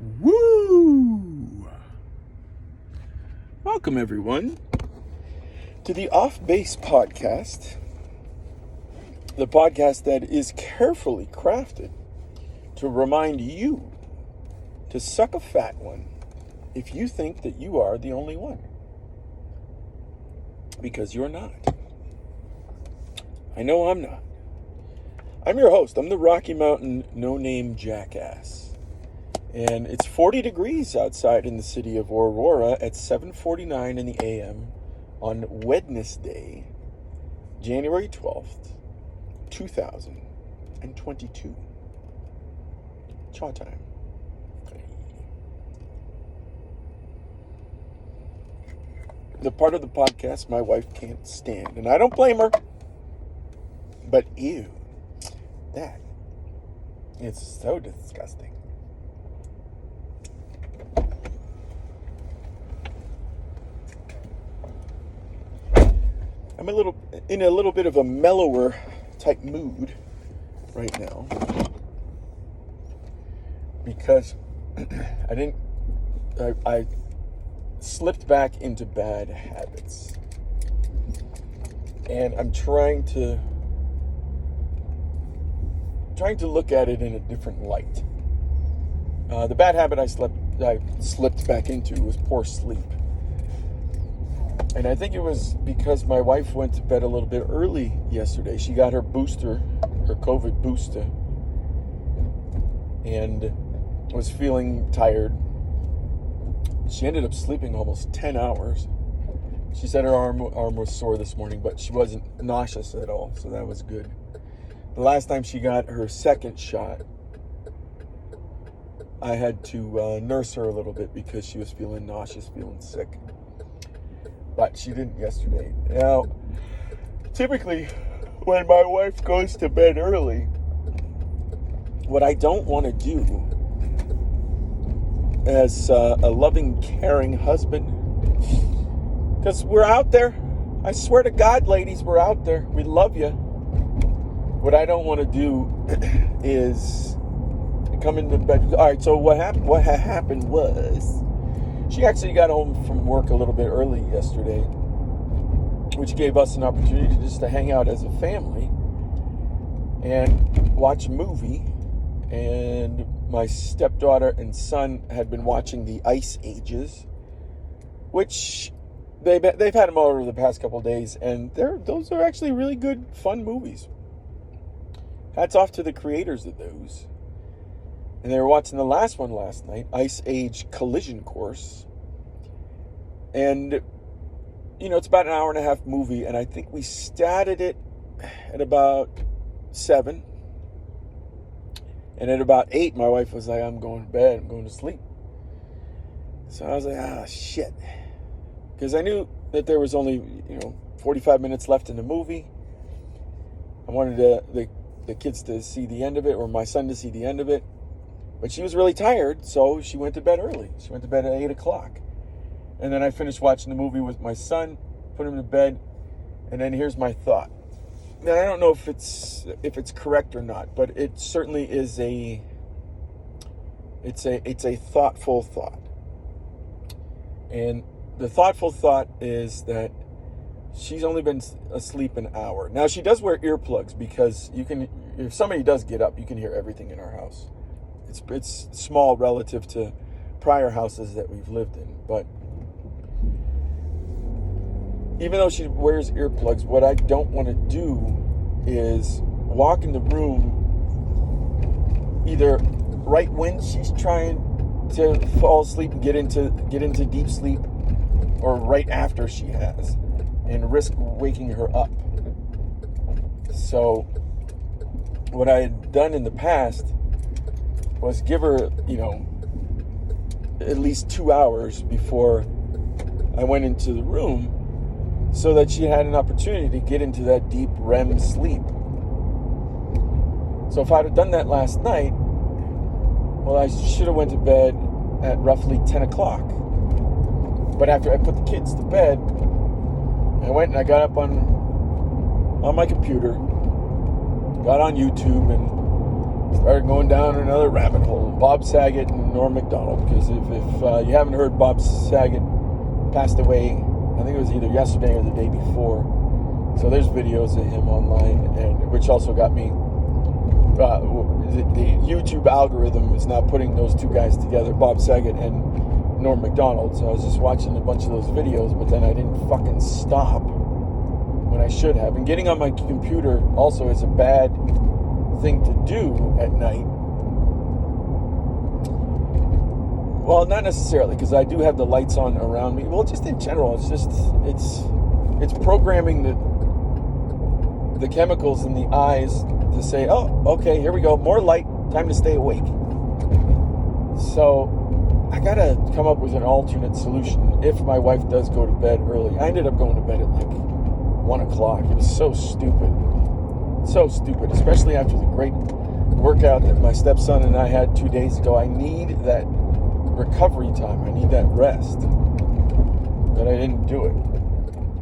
Woo! Welcome, everyone, to the Off Base Podcast, the podcast that is carefully crafted to remind you to suck a fat one if you think that you are the only one. Because you're not. I know I'm not. I'm your host. I'm the Rocky Mountain no-name Jackass. And it's 40 degrees outside in the city of Aurora at 7:49 in the a.m. on Wednesday, January 12th, 2022. Chaw time. The part of the podcast my wife can't stand, and I don't blame her, but ew, that is so disgusting. I'm in a little bit of a mellower type mood right now because I slipped back into bad habits, and I'm trying to look at it in a different light. The bad habit I slipped back into was poor sleep. And I think it was because my wife went to bed a little bit early yesterday. She got her COVID booster, and was feeling tired. She ended up sleeping almost 10 hours. She said her arm was sore this morning, but she wasn't nauseous at all, so that was good. The last time she got her second shot, I had to nurse her a little bit because she was feeling nauseous, feeling sick. But she didn't yesterday. Now, typically, when my wife goes to bed early, what I don't want to do as a loving, caring husband, because we're out there. I swear to God, ladies, we're out there. We love you. What I don't want to do is come into bed. All right, so what happened was, she actually got home from work a little bit early yesterday, which gave us an opportunity just to hang out as a family and watch a movie. And my stepdaughter and son had been watching the Ice Ages, which they've had them over the past couple of days, and those are actually really good, fun movies. Hats off to the creators of those. And they were watching the last one last night, Ice Age Collision Course. And, it's about an hour and a half movie, and I think we started it at about 7. And at about 8, my wife was like, I'm going to bed, I'm going to sleep. So I was like, shit. Because I knew that there was only, 45 minutes left in the movie. I wanted the kids to see the end of it, or my son to see the end of it. But she was really tired, so she went to bed early. She went to bed at 8 o'clock. And then I finished watching the movie with my son, put him to bed, and then here's my thought. Now, I don't know if it's correct or not, but it certainly is it's a thoughtful thought. And the thoughtful thought is that she's only been asleep an hour. Now, she does wear earplugs because if somebody does get up, you can hear everything in our house. It's small relative to prior houses that we've lived in, but even though she wears earplugs, what I don't want to do is walk in the room either right when she's trying to fall asleep and get into deep sleep, or right after she has, and risk waking her up. So what I had done in the past was give her, at least 2 hours before I went into the room, so that she had an opportunity to get into that deep REM sleep. So if I'd have done that last night, well, I should have went to bed at roughly 10 o'clock. But after I put the kids to bed, I went and I got up on my computer, got on YouTube, and started going down another rabbit hole. Bob Saget and Norm Macdonald. Because if you haven't heard, Bob Saget passed away, I think it was either yesterday or the day before. So there's videos of him online, and which also got me. The YouTube algorithm is now putting those two guys together, Bob Saget and Norm Macdonald. So I was just watching a bunch of those videos, but then I didn't fucking stop when I should have. And getting on my computer also is a bad thing to do at night. Well, not necessarily, because I do have the lights on around me. Well, just in general, it's programming the chemicals in the eyes to say, oh, okay, here we go, more light, time to stay awake. So I gotta come up with an alternate solution if my wife does go to bed early. I ended up going to bed at like 1 o'clock. It was so stupid, especially after the great workout that my stepson and I had 2 days ago. I need that recovery time. I need that rest, but I didn't do it.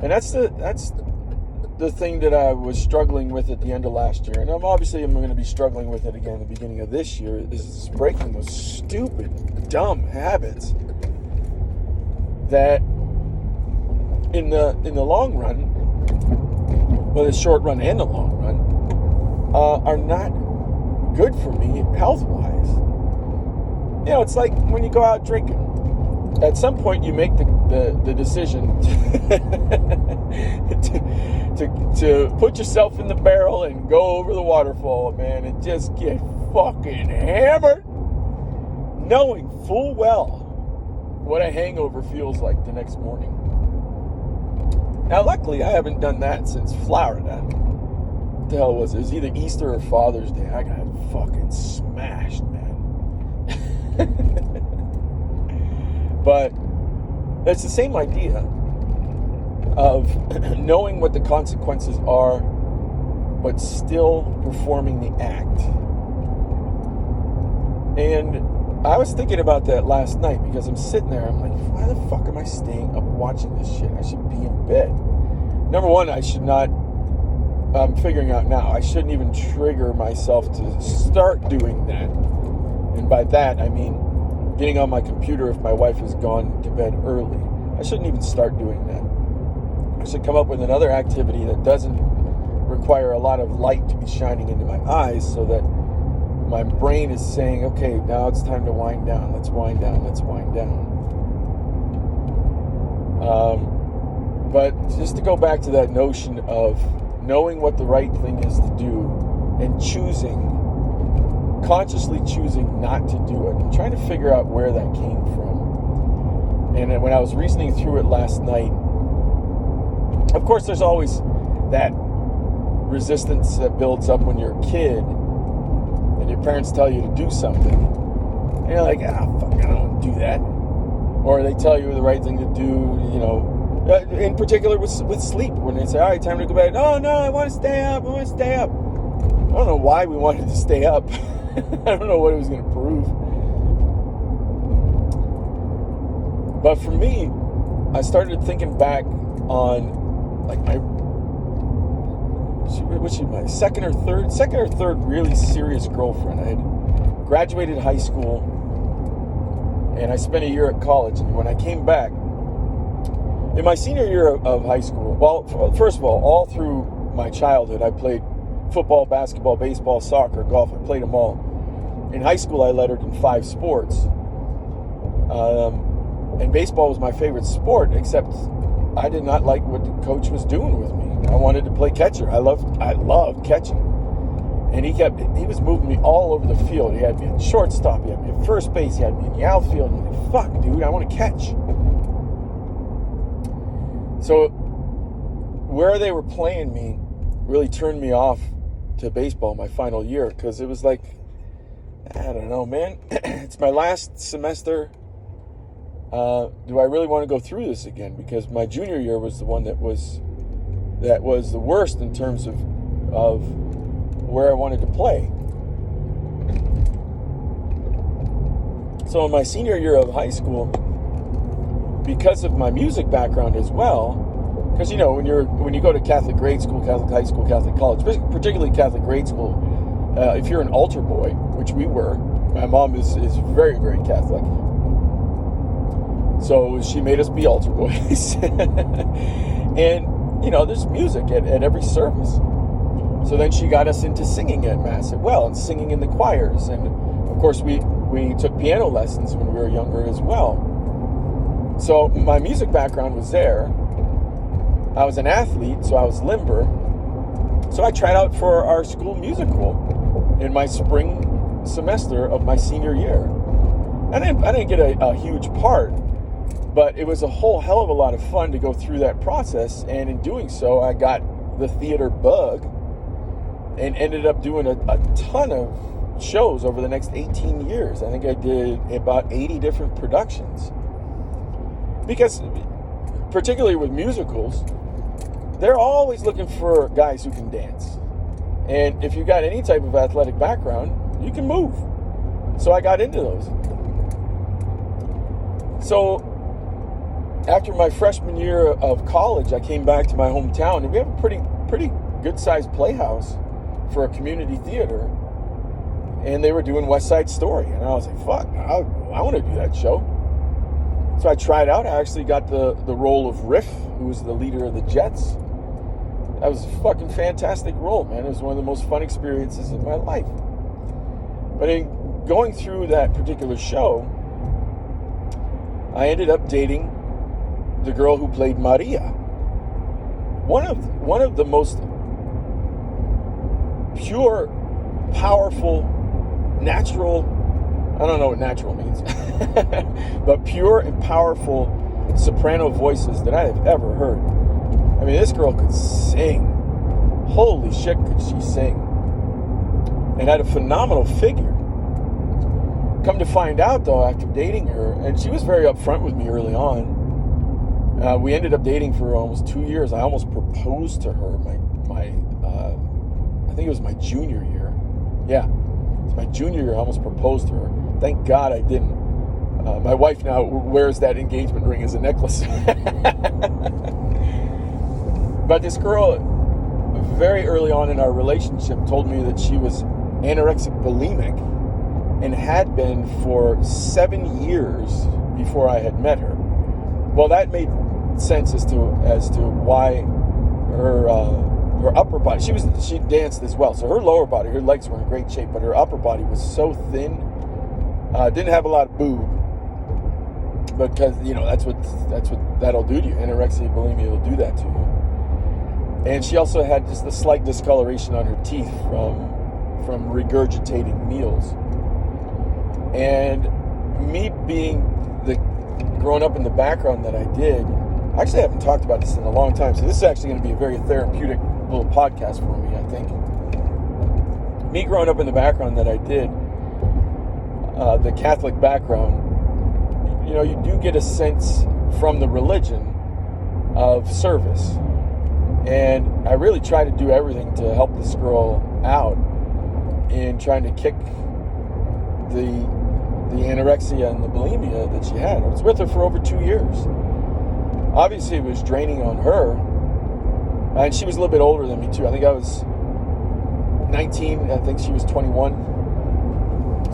And that's the thing that I was struggling with at the end of last year, and I'm going to be struggling with it again at the beginning of this year, is breaking those stupid, dumb habits that in the long run, well, the short run and the long run, are not good for me health-wise. You know, it's like when you go out drinking. At some point, you make the decision to put yourself in the barrel and go over the waterfall, man, and just get fucking hammered, knowing full well what a hangover feels like the next morning. Now, luckily, I haven't done that since Florida. What the hell was it? It was either Easter or Father's Day. I got fucking smashed, man. But it's the same idea of knowing what the consequences are, but still performing the act. And I was thinking about that last night because I'm sitting there, I'm like, why the fuck am I staying up watching this shit? I should be in bed. Number one, I should not, I'm figuring out now, I shouldn't even trigger myself to start doing that. And by that, I mean getting on my computer if my wife has gone to bed early. I shouldn't even start doing that. I should come up with another activity that doesn't require a lot of light to be shining into my eyes, so that my brain is saying, okay, now it's time to wind down. Let's wind down. Let's wind down. But just to go back to that notion of knowing what the right thing is to do and consciously choosing not to do it. I'm trying to figure out where that came from. And when I was reasoning through it last night, of course, there's always that resistance that builds up when you're a kid and your parents tell you to do something. And you're like, fuck, I don't want to do that. Or they tell you the right thing to do, you know. In particular with sleep, when they say, all right, time to go to bed. Oh, no, I want to stay up. I don't know why we wanted to stay up. I don't know what it was going to prove. But for me, I started thinking back on like my second or third really serious girlfriend. I had graduated high school and I spent a year at college. And when I came back, in my senior year of high school, well, first of all through my childhood, I played football, basketball, baseball, soccer, golf. I played them all. In high school, I lettered in 5 sports. And baseball was my favorite sport, except I did not like what the coach was doing with me. I wanted to play catcher. I loved catching. And he was moving me all over the field. He had me at shortstop, he had me at first base, he had me in the outfield. I'm like, fuck, dude, I want to catch. So where they were playing me really turned me off to baseball my final year, because it was like, I don't know, man. It's my last semester. Do I really want to go through this again? Because my junior year was the one that was the worst in terms of where I wanted to play. So in my senior year of high school, because of my music background as well, because, you know, when you go to Catholic grade school, Catholic high school, Catholic college, particularly Catholic grade school, if you're an altar boy, which we were, my mom is very, very Catholic. So she made us be altar boys. And, there's music at every service. So then she got us into singing at Mass as well, and singing in the choirs. And, of course, we took piano lessons when we were younger as well. So my music background was there. I was an athlete, so I was limber. So I tried out for our school musical in my spring semester of my senior year. I didn't get a huge part, but it was a whole hell of a lot of fun to go through that process. And in doing so, I got the theater bug and ended up doing a ton of shows over the next 18 years. I think I did about 80 different productions. Because, particularly with musicals, they're always looking for guys who can dance. And if you got any type of athletic background, you can move. So I got into those. So after my freshman year of college, I came back to my hometown, and we have a pretty good-sized playhouse for a community theater. And they were doing West Side Story. And I was like, fuck, I want to do that show. So I tried out. I actually got the role of Riff, who was the leader of the Jets. That was a fucking fantastic role, man. It was one of the most fun experiences of my life. But in going through that particular show, I ended up dating the girl who played Maria. One of the most pure, powerful, natural, I don't know what natural means, but pure and powerful soprano voices that I have ever heard. I mean, this girl could sing. Holy shit, could she sing. And had a phenomenal figure. Come to find out, though, after dating her, and she was very upfront with me early on. We ended up dating for almost 2 years. I almost proposed to her I think it was my junior year. Yeah, it was my junior year. I almost proposed to her. Thank God I didn't. My wife now wears that engagement ring as a necklace. But this girl, very early on in our relationship, told me that she was anorexic bulimic and had been for 7 years before I had met her. Well, that made sense as to why her upper body, she danced as well, so her lower body, her legs were in great shape, but her upper body was so thin, didn't have a lot of boob, because that's what that'll do to you. Anorexia bulimia will do that to you. And she also had just a slight discoloration on her teeth from regurgitating meals. And me being growing up in the background that I did, I actually haven't talked about this in a long time, so this is actually going to be a very therapeutic little podcast for me, I think. Me growing up in the background that I did, the Catholic background, you do get a sense from the religion of service. And I really try to do everything to help this girl out in trying to kick the anorexia and the bulimia that she had. I was with her for over 2 years. Obviously, it was draining on her. And she was a little bit older than me, too. I think I was 19. I think she was 21.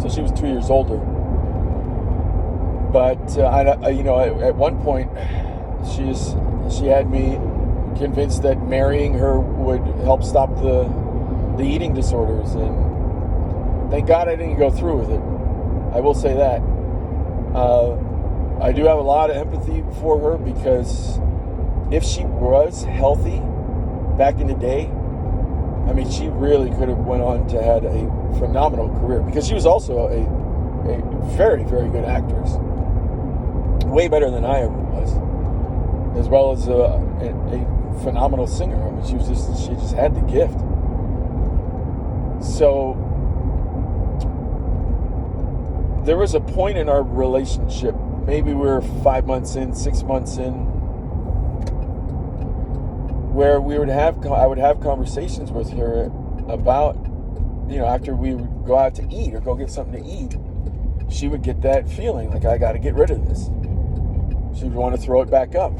So she was 2 years older. But, at one point, she had me convinced that marrying her would help stop the eating disorders. And thank God I didn't go through with it. I will say that. I do have a lot of empathy for her, because if she was healthy back in the day, I mean, she really could have went on to have a phenomenal career, because she was also a very, very good actress. Way better than I ever was. As well as a phenomenal singer. I mean, she just had the gift. So there was a point in our relationship, maybe we were 5 months in, 6 months in, where I would have conversations with her about, after we would go out to eat or go get something to eat, she would get that feeling like, I got to get rid of this. She would want to throw it back up.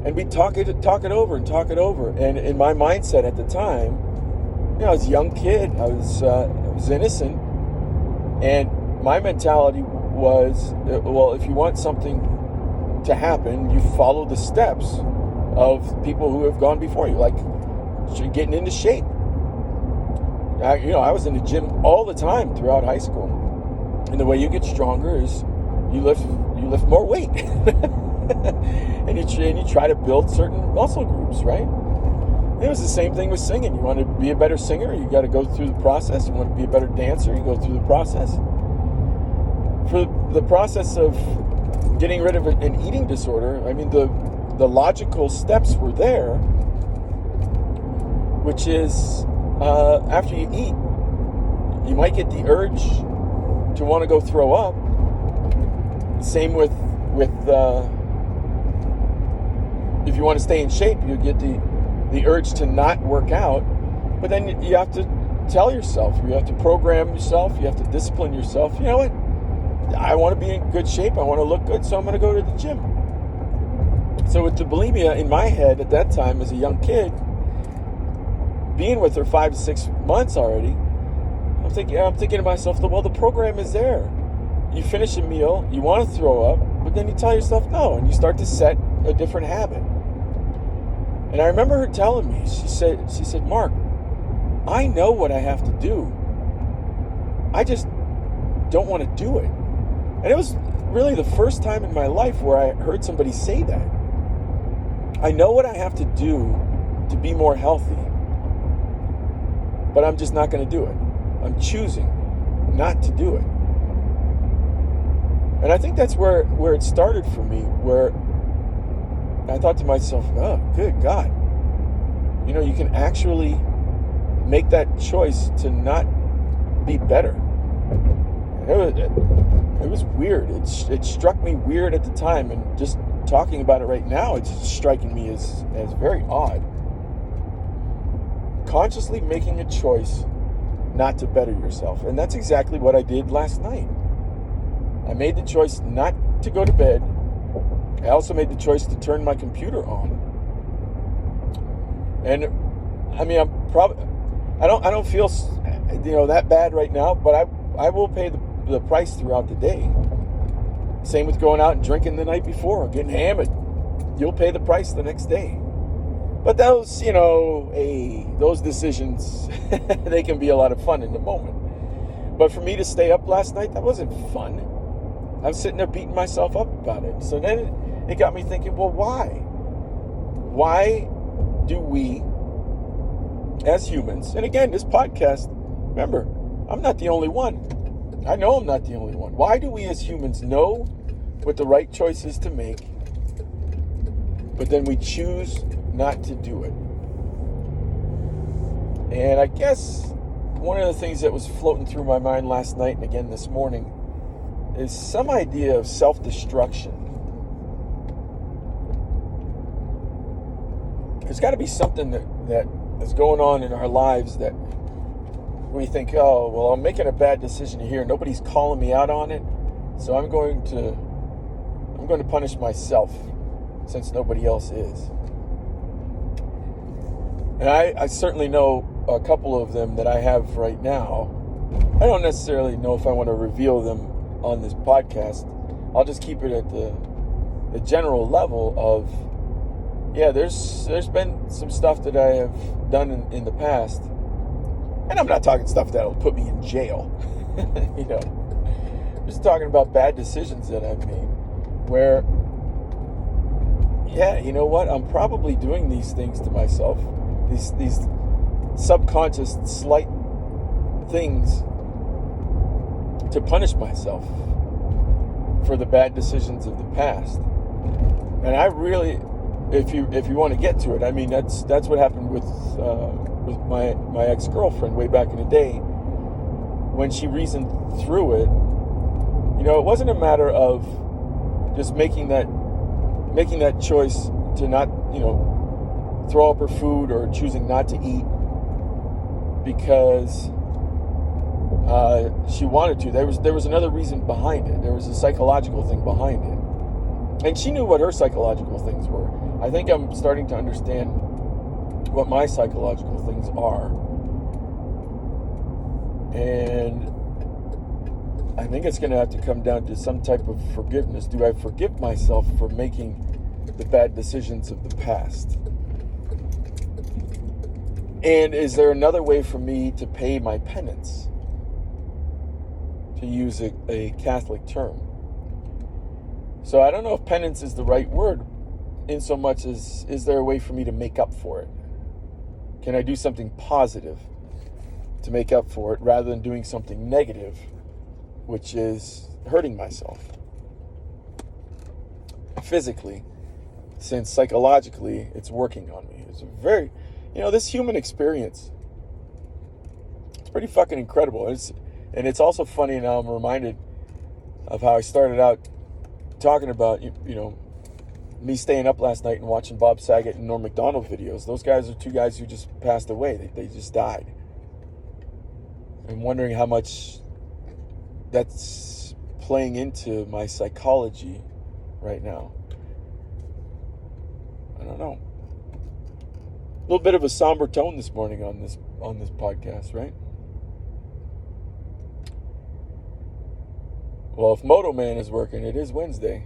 And we'd talk it over. And in my mindset at the time, I was a young kid. I was innocent, and my mentality was, well, if you want something to happen, you follow the steps of people who have gone before you, like getting into shape. I was in the gym all the time throughout high school, and the way you get stronger is you lift more weight, and you try to build certain muscle groups, right? It was the same thing with singing. You want to be a better singer, you got to go through the process. You want to be a better dancer, you go through the process. For the process of getting rid of an eating disorder, I mean, the logical steps were there, which is after you eat, you might get the urge to want to go throw up. Same with if you want to stay in shape, you get the urge to not work out. But then you have to tell yourself, you have to program yourself, you have to discipline yourself. You know what? I want to be in good shape, I want to look good, so I'm going to go to the gym. So with the bulimia in my head at that time as a young kid, being with her 5 to 6 months already, I'm thinking to myself, well, the program is there. You finish a meal, you want to throw up, but then you tell yourself no, and you start to set a different habit. And I remember her telling me, she said, Mark, I know what I have to do. I just don't want to do it. And it was really the first time in my life where I heard somebody say that. I know what I have to do to be more healthy, but I'm just not going to do it. I'm choosing not to do it. And I think that's where it started for me, where I thought to myself, oh, good God. You can actually make that choice to not be better. It was weird. It struck me weird at the time, and just talking about it right now, it's striking me as very odd. Consciously making a choice not to better yourself. And that's exactly what I did last night. I made the choice not to go to bed. I also made the choice to turn my computer on. And I mean, I don't feel that bad right now, but I will pay the price throughout the day. Same with going out and drinking the night before or getting hammered. You'll pay the price the next day. But those, those decisions, they can be a lot of fun in the moment. But for me to stay up last night, that wasn't fun. I was sitting there beating myself up about it. So then it got me thinking, well, why? Why do we, as humans, and again, this podcast, remember, I'm not the only one. I know I'm not the only one. Why do we as humans know what the right choice is to make, but then we choose not to do it? And I guess one of the things that was floating through my mind last night and again this morning is some idea of self-destruction. There's got to be something that is going on in our lives that we think, oh, well, I'm making a bad decision here. Nobody's calling me out on it, so I'm going to punish myself since nobody else is. And I certainly know a couple of them that I have right now. I don't necessarily know if I want to reveal them on this podcast. I'll just keep it at the general level of, yeah, there's been some stuff that I have done in the past, and I'm not talking stuff that'll put me in jail. I'm just talking about bad decisions that I've made where, yeah, you know what, I'm probably doing these things to myself, these subconscious slight things to punish myself for the bad decisions of the past. And I really, if you want to get to it, I mean, that's what happened with my ex-girlfriend way back in the day. When she reasoned through it, it wasn't a matter of just making that choice to not, throw up her food or choosing not to eat because she wanted to. There was another reason behind it. There was a psychological thing behind it. And she knew what her psychological things were. I think I'm starting to understand what my psychological things are. And I think it's going to have to come down to some type of forgiveness. Do I forgive myself for making the bad decisions of the past? And is there another way for me to pay my penance? To use a Catholic term. So I don't know if penance is the right word, in so much as, is there a way for me to make up for it? Can I do something positive to make up for it rather than doing something negative, which is hurting myself physically, since psychologically it's working on me? It's a very, this human experience, it's pretty fucking incredible. And it's also funny now, I'm reminded of how I started out talking about, me staying up last night and watching Bob Saget and Norm Macdonald videos. Those guys are two guys who just passed away. They just died. I'm wondering how much that's playing into my psychology right now. I don't know. A little bit of a somber tone this morning on this podcast, right? Well, if Moto Man is working, it is Wednesday.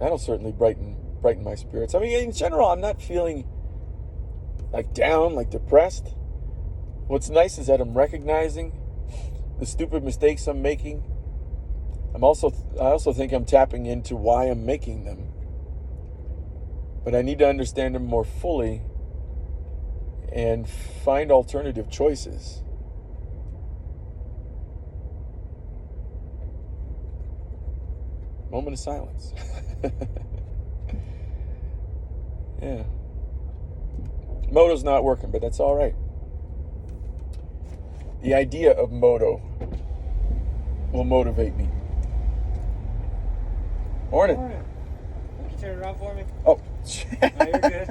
That'll certainly brighten my spirits. I mean, in general, I'm not feeling like down, like depressed. What's nice is that I'm recognizing the stupid mistakes I'm making. I also think I'm tapping into why I'm making them. But I need to understand them more fully and find alternative choices. Moment of silence. Yeah. Moto's not working, but that's all right. The idea of moto will motivate me. Morning. Morning. Can you turn it around for me? Oh. No, you're good.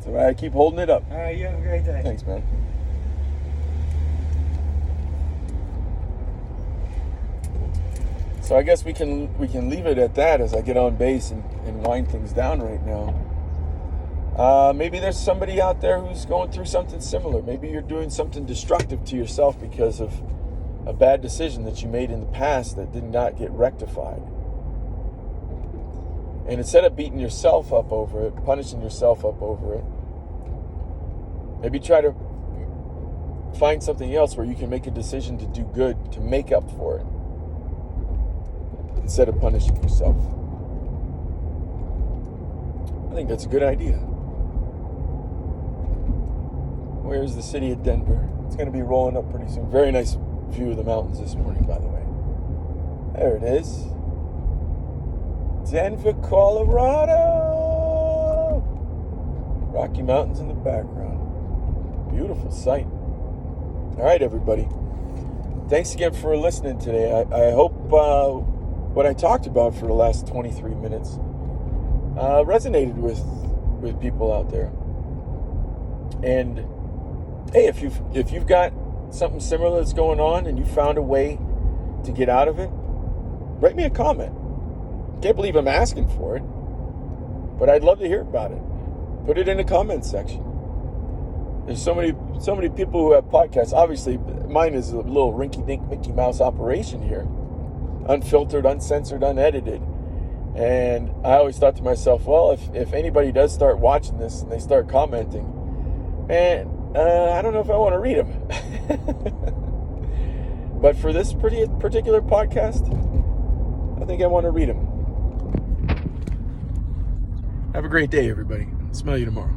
So I keep holding it up. All right, you have a great day. Thanks, man. So I guess we can leave it at that as I get on base and wind things down right now. Maybe there's somebody out there who's going through something similar. Maybe you're doing something destructive to yourself because of a bad decision that you made in the past that did not get rectified. And instead of beating yourself up over it, punishing yourself up over it, maybe try to find something else where you can make a decision to do good, to make up for it, instead of punishing yourself. I think that's a good idea. Where's the city of Denver? It's going to be rolling up pretty soon. Very nice view of the mountains this morning, by the way. There it is. Denver, Colorado. Rocky Mountains in the background. Beautiful sight. All right, everybody. Thanks again for listening today. I hope what I talked about for the last 23 minutes resonated with people out there. And hey, if you've got something similar that's going on and you found a way to get out of it, write me a comment. Can't believe I'm asking for it, but I'd love to hear about it. Put it in the comments section. There's so many people who have podcasts. Obviously, mine is a little rinky-dink Mickey Mouse operation here. Unfiltered, uncensored, unedited. And I always thought to myself, well, if anybody does start watching this and they start commenting, man, I don't know if I want to read them. But for this particular podcast, I think I want to read them. Have a great day, everybody. Smell you tomorrow.